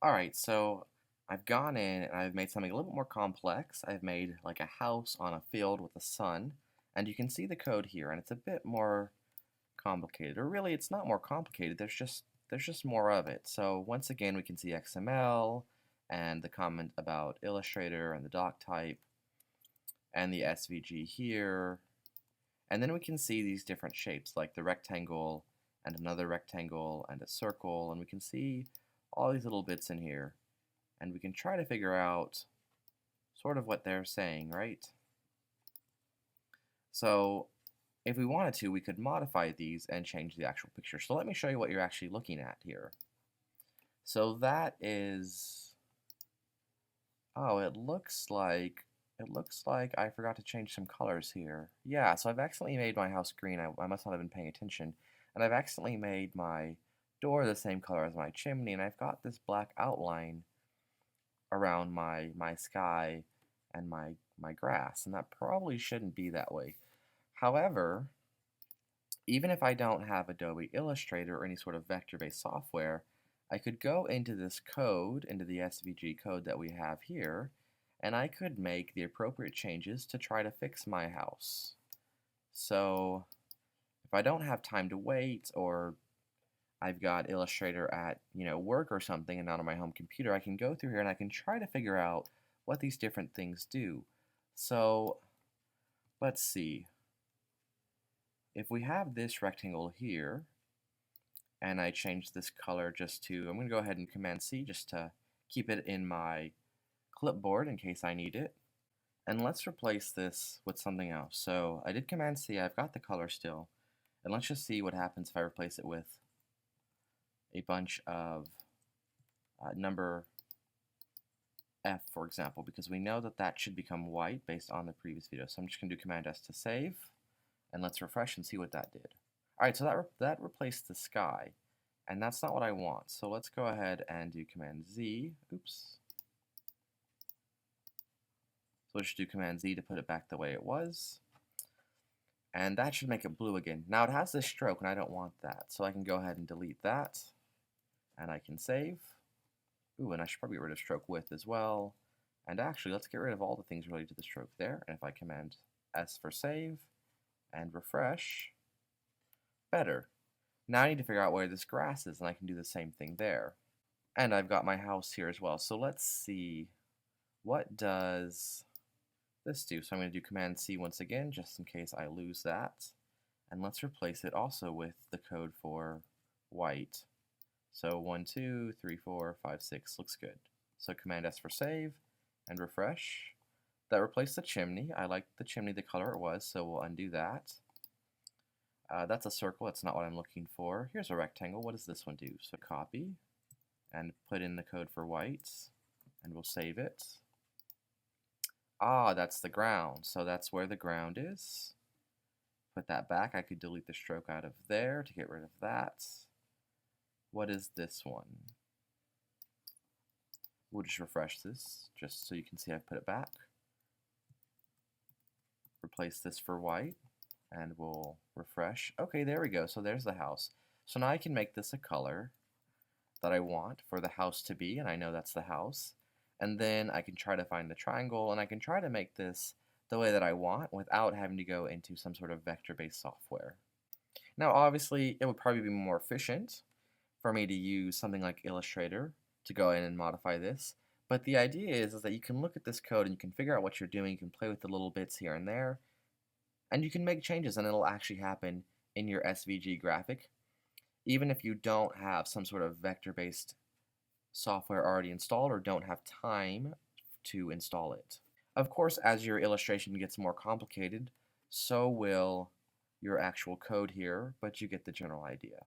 Alright, so I've gone in and I've made something a little bit more complex. I've made like a house on a field with a sun, and you can see the code here, and it's a bit more complicated. Or really, it's not more complicated, there's just more of it. So once again, we can see XML, and the comment about Illustrator, and the doc type, and the SVG here. And then we can see these different shapes, like the rectangle, and another rectangle, and a circle, and we can see all these little bits in here. And we can try to figure out sort of what they're saying, right? So if we wanted to, we could modify these and change the actual picture. So let me show you what you're actually looking at here. So that is, oh, it looks like I forgot to change some colors here. Yeah, so I've accidentally made my house green. I must not have been paying attention. And I've accidentally made my door the same color as my chimney, and I've got this black outline around my sky and my grass, and that probably shouldn't be that way. However, even if I don't have Adobe Illustrator or any sort of vector-based software, I could go into this code, into the SVG code that we have here, and I could make the appropriate changes to try to fix my house. So if I don't have time to wait, or I've got Illustrator at, work or something and not on my home computer, I can go through here and I can try to figure out what these different things do. So let's see. If we have this rectangle here, and I change this color just to, I'm going to go ahead and Command C just to keep it in my clipboard in case I need it. And let's replace this with something else. So I did Command C, I've got the color still. And let's just see what happens if I replace it with a bunch of number F, for example, because we know that that should become white based on the previous video. So I'm just going to do Command S to save, and let's refresh and see what that did. Alright, so that replaced the sky, and that's not what I want. So let's go ahead and do Command Z. Oops. So let's do Command Z to put it back the way it was. And that should make it blue again. Now it has this stroke, and I don't want that. So I can go ahead and delete that, and I can save. Ooh, and I should probably get rid of stroke width as well. And actually, let's get rid of all the things related to the stroke there. And if I Command S for save and refresh, better. Now I need to figure out where this grass is, and I can do the same thing there. And I've got my house here as well. So let's see, what does this do? So I'm going to do Command C once again, just in case I lose that. And let's replace it also with the code for white. So 1, 2, 3, 4, 5, 6 looks good. So Command S for save and refresh. That replaced the chimney. I like the chimney the color it was, so we'll undo that. That's a circle, that's not what I'm looking for. Here's a rectangle, what does this one do? So copy and put in the code for white, and we'll save it. Ah, that's the ground, so that's where the ground is. Put that back. I could delete the stroke out of there to get rid of that. What is this one? We'll just refresh this, just so you can see I've put it back. Replace this for white, and we'll refresh. Okay, there we go. So there's the house. So now I can make this a color that I want for the house to be, and I know that's the house. And then I can try to find the triangle, and I can try to make this the way that I want without having to go into some sort of vector-based software. Now, obviously, it would probably be more efficient for me to use something like Illustrator to go in and modify this. But the idea is that you can look at this code and you can figure out what you're doing. You can play with the little bits here and there, and you can make changes, and it'll actually happen in your SVG graphic, even if you don't have some sort of vector-based software already installed or don't have time to install it. Of course, as your illustration gets more complicated, so will your actual code here, but you get the general idea.